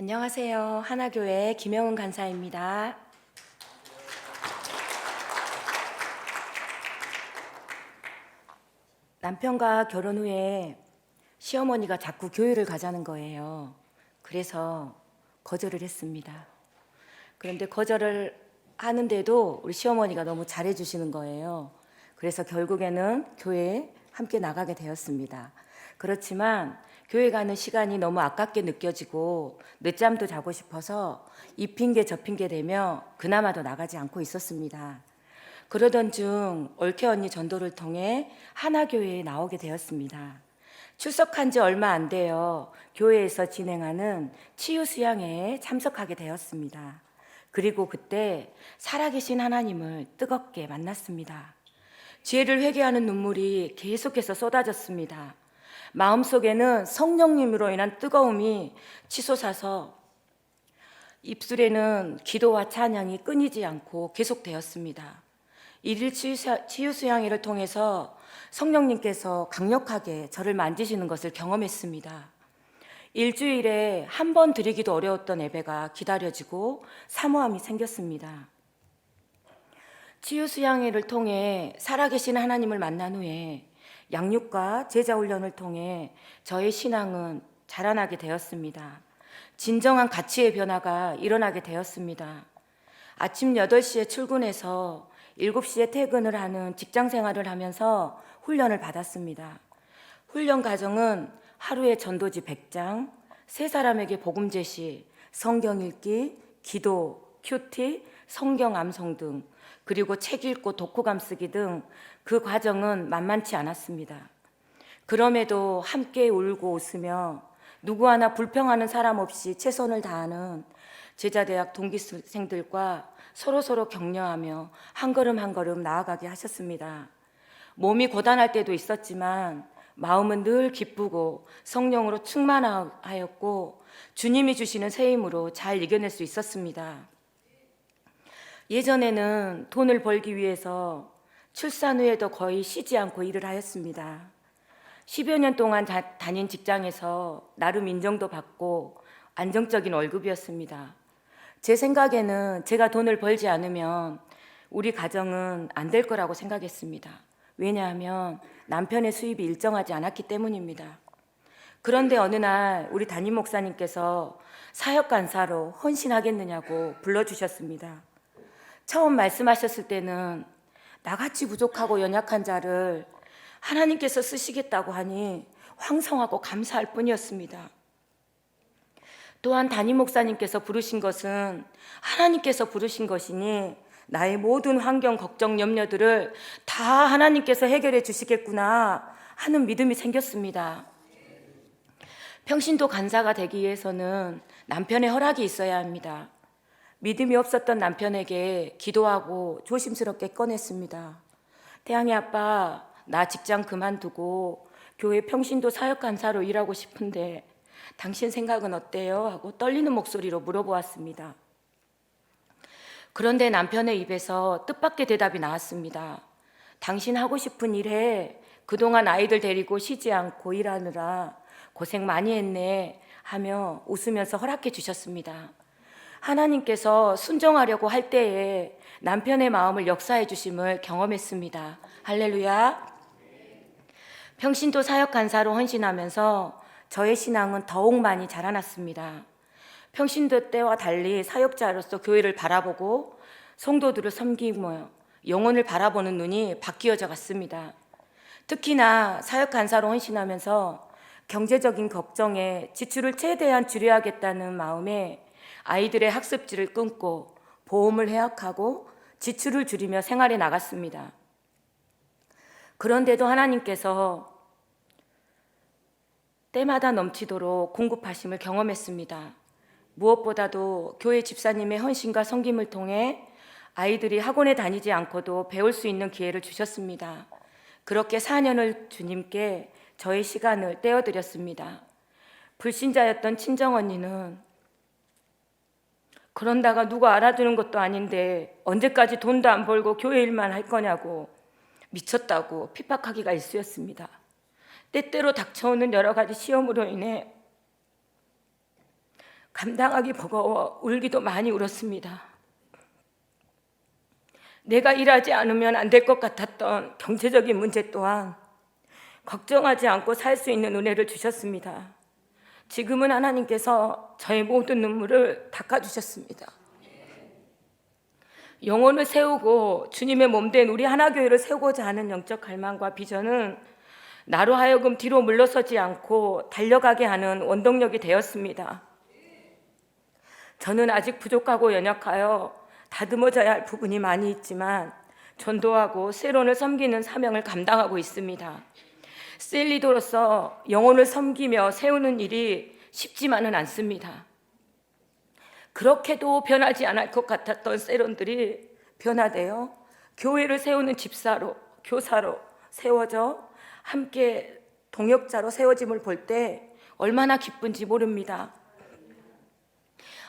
안녕하세요. 하나교회 김영은 간사입니다. 남편과 결혼 후에 시어머니가 자꾸 교회를 가자는 거예요. 그래서 거절을 했습니다. 그런데 거절을 하는데도 우리 시어머니가 너무 잘해주시는 거예요. 그래서 결국에는 교회에 함께 나가게 되었습니다. 그렇지만 교회 가는 시간이 너무 아깝게 느껴지고 늦잠도 자고 싶어서 이 핑계 저 핑계 대며 그나마도 나가지 않고 있었습니다. 그러던 중 올케 언니 전도를 통해 하나교회에 나오게 되었습니다. 출석한 지 얼마 안 되어 교회에서 진행하는 치유 수양회에 참석하게 되었습니다. 그리고 그때 살아계신 하나님을 뜨겁게 만났습니다. 죄를 회개하는 눈물이 계속해서 쏟아졌습니다. 마음속에는 성령님으로 인한 뜨거움이 치솟아서 입술에는 기도와 찬양이 끊이지 않고 계속되었습니다. 일일 치유 수양회를 통해서 성령님께서 강력하게 저를 만지시는 것을 경험했습니다. 일주일에 한 번 드리기도 어려웠던 예배가 기다려지고 사모함이 생겼습니다. 치유 수양회를 통해 살아계신 하나님을 만난 후에 양육과 제자 훈련을 통해 저의 신앙은 자라나게 되었습니다. 진정한 가치의 변화가 일어나게 되었습니다. 아침 8시에 출근해서 7시에 퇴근을 하는 직장 생활을 하면서 훈련을 받았습니다. 훈련 과정은 하루에 전도지 100장, 세 사람에게 복음 제시, 성경 읽기, 기도, 큐티, 성경 암송 등, 그리고 책 읽고 독후감 쓰기 등 그 과정은 만만치 않았습니다. 그럼에도 함께 울고 웃으며 누구 하나 불평하는 사람 없이 최선을 다하는 제자대학 동기생들과 서로 격려하며 한 걸음 한 걸음 나아가게 하셨습니다. 몸이 고단할 때도 있었지만 마음은 늘 기쁘고 성령으로 충만하였고 주님이 주시는 새 힘으로 잘 이겨낼 수 있었습니다. 예전에는 돈을 벌기 위해서 출산 후에도 거의 쉬지 않고 일을 하였습니다. 10여 년 동안 다닌 직장에서 나름 인정도 받고 안정적인 월급이었습니다. 제 생각에는 제가 돈을 벌지 않으면 우리 가정은 안 될 거라고 생각했습니다. 왜냐하면 남편의 수입이 일정하지 않았기 때문입니다. 그런데 어느 날 우리 담임 목사님께서 사역 간사로 헌신하겠느냐고 불러주셨습니다. 처음 말씀하셨을 때는 나같이 부족하고 연약한 자를 하나님께서 쓰시겠다고 하니 황송하고 감사할 뿐이었습니다. 또한 담임 목사님께서 부르신 것은 하나님께서 부르신 것이니 나의 모든 환경, 걱정, 염려들을 다 하나님께서 해결해 주시겠구나 하는 믿음이 생겼습니다. 평신도 간사가 되기 위해서는 남편의 허락이 있어야 합니다. 믿음이 없었던 남편에게 기도하고 조심스럽게 꺼냈습니다. 태양이 아빠, 나 직장 그만두고 교회 평신도 사역 간사로 일하고 싶은데 당신 생각은 어때요? 하고 떨리는 목소리로 물어보았습니다. 그런데 남편의 입에서 뜻밖의 대답이 나왔습니다. 당신 하고 싶은 일 해. 그동안 아이들 데리고 쉬지 않고 일하느라 고생 많이 했네 하며 웃으면서 허락해 주셨습니다. 하나님께서 순종하려고 할 때에 남편의 마음을 역사해 주심을 경험했습니다. 할렐루야. 평신도 사역 간사로 헌신하면서 저의 신앙은 더욱 많이 자라났습니다. 평신도 때와 달리 사역자로서 교회를 바라보고 성도들을 섬기며 영혼을 바라보는 눈이 바뀌어져 갔습니다. 특히나 사역 간사로 헌신하면서 경제적인 걱정에 지출을 최대한 줄여야겠다는 마음에 아이들의 학습지를 끊고 보험을 해약하고 지출을 줄이며 생활에 나갔습니다. 그런데도 하나님께서 때마다 넘치도록 공급하심을 경험했습니다. 무엇보다도 교회 집사님의 헌신과 섬김을 통해 아이들이 학원에 다니지 않고도 배울 수 있는 기회를 주셨습니다. 그렇게 4년을 주님께 저의 시간을 떼어드렸습니다. 불신자였던 친정언니는 그런다가 누가 알아주는 것도 아닌데 언제까지 돈도 안 벌고 교회 일만 할 거냐고 미쳤다고 핍박하기가 일쑤였습니다. 때때로 닥쳐오는 여러 가지 시험으로 인해 감당하기 버거워 울기도 많이 울었습니다. 내가 일하지 않으면 안 될 것 같았던 경제적인 문제 또한 걱정하지 않고 살 수 있는 은혜를 주셨습니다. 지금은 하나님께서 저의 모든 눈물을 닦아주셨습니다. 영혼을 세우고 주님의 몸된 우리 하나교회를 세우고자 하는 영적 갈망과 비전은 나로 하여금 뒤로 물러서지 않고 달려가게 하는 원동력이 되었습니다. 저는 아직 부족하고 연약하여 다듬어져야 할 부분이 많이 있지만 전도하고 세론을 섬기는 사명을 감당하고 있습니다. 셀리도로서 영혼을 섬기며 세우는 일이 쉽지만은 않습니다. 그렇게도 변하지 않을 것 같았던 세론들이 변화되어 교회를 세우는 집사로, 교사로 세워져 함께 동역자로 세워짐을 볼 때 얼마나 기쁜지 모릅니다.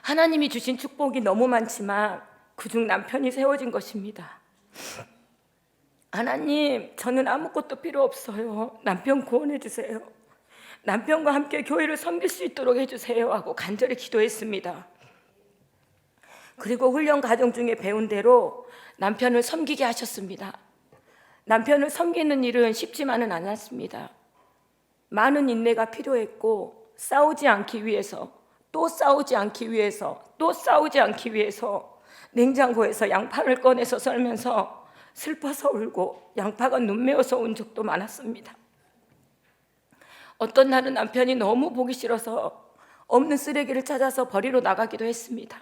하나님이 주신 축복이 너무 많지만 그중 남편이 세워진 것입니다. 하나님, 저는 아무것도 필요 없어요. 남편 구원해 주세요. 남편과 함께 교회를 섬길 수 있도록 해주세요 하고 간절히 기도했습니다. 그리고 훈련 과정 중에 배운 대로 남편을 섬기게 하셨습니다. 남편을 섬기는 일은 쉽지만은 않았습니다. 많은 인내가 필요했고 싸우지 않기 위해서 또 싸우지 않기 위해서 또 싸우지 않기 위해서 냉장고에서 양파를 꺼내서 썰면서 슬퍼서 울고 양파가 눈매어서 온 적도 많았습니다. 어떤 날은 남편이 너무 보기 싫어서 없는 쓰레기를 찾아서 버리러 나가기도 했습니다.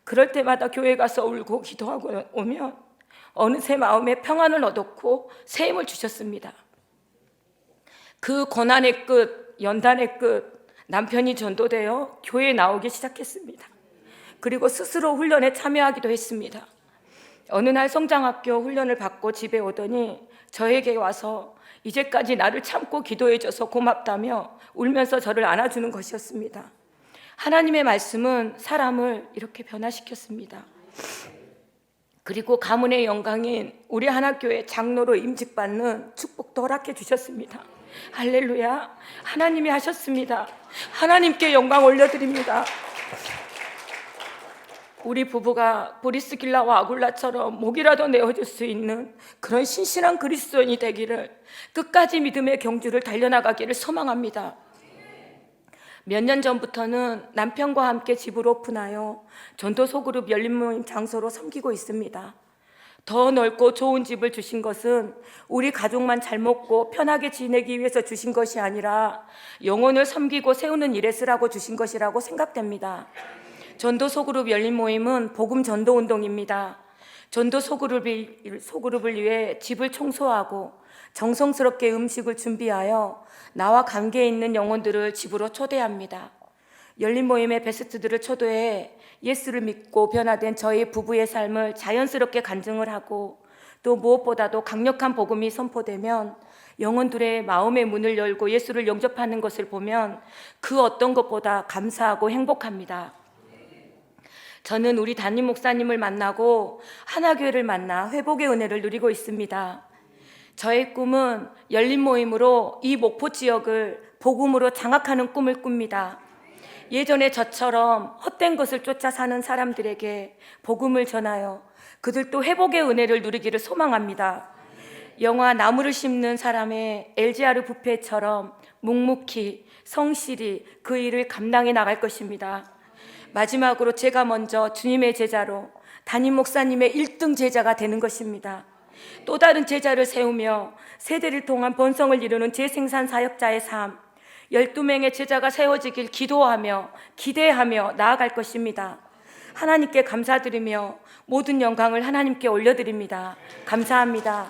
그럴 때마다 교회 가서 울고 기도하고 오면 어느새 마음에 평안을 얻었고 새 힘을 주셨습니다. 그 고난의 끝, 연단의 끝, 남편이 전도되어 교회에 나오기 시작했습니다. 그리고 스스로 훈련에 참여하기도 했습니다. 어느 날 성장학교 훈련을 받고 집에 오더니 저에게 와서 이제까지 나를 참고 기도해줘서 고맙다며 울면서 저를 안아주는 것이었습니다. 하나님의 말씀은 사람을 이렇게 변화시켰습니다. 그리고 가문의 영광인 우리 하나교회 장로로 임직받는 축복도 허락해 주셨습니다. 할렐루야, 하나님이 하셨습니다. 하나님께 영광 올려드립니다. 우리 부부가 브리스길라와 아굴라처럼 목이라도 내어줄 수 있는 그런 신실한 그리스도인이 되기를, 끝까지 믿음의 경주를 달려나가기를 소망합니다. 몇 년 전부터는 남편과 함께 집을 오픈하여 전도 소그룹 열린 모임 장소로 섬기고 있습니다. 더 넓고 좋은 집을 주신 것은 우리 가족만 잘 먹고 편하게 지내기 위해서 주신 것이 아니라 영혼을 섬기고 세우는 일에 쓰라고 주신 것이라고 생각됩니다. 전도 소그룹 열린 모임은 복음 전도 운동입니다. 전도 소그룹을 위해 집을 청소하고 정성스럽게 음식을 준비하여 나와 관계 있는 영혼들을 집으로 초대합니다. 열린 모임의 베스트들을 초대해 예수를 믿고 변화된 저희 부부의 삶을 자연스럽게 간증을 하고, 또 무엇보다도 강력한 복음이 선포되면 영혼들의 마음의 문을 열고 예수를 영접하는 것을 보면 그 어떤 것보다 감사하고 행복합니다. 저는 우리 담임 목사님을 만나고 하나교회를 만나 회복의 은혜를 누리고 있습니다. 저의 꿈은 열린 모임으로 이 목포 지역을 복음으로 장악하는 꿈을 꿉니다. 예전에 저처럼 헛된 것을 쫓아 사는 사람들에게 복음을 전하여 그들도 회복의 은혜를 누리기를 소망합니다. 영화 나무를 심는 사람의 LGR 뷔페처럼 묵묵히 성실히 그 일을 감당해 나갈 것입니다. 마지막으로 제가 먼저 주님의 제자로 담임 목사님의 1등 제자가 되는 것입니다. 또 다른 제자를 세우며 세대를 통한 번성을 이루는 재생산 사역자의 삶, 12명의 제자가 세워지길 기도하며 기대하며 나아갈 것입니다. 하나님께 감사드리며 모든 영광을 하나님께 올려드립니다. 감사합니다.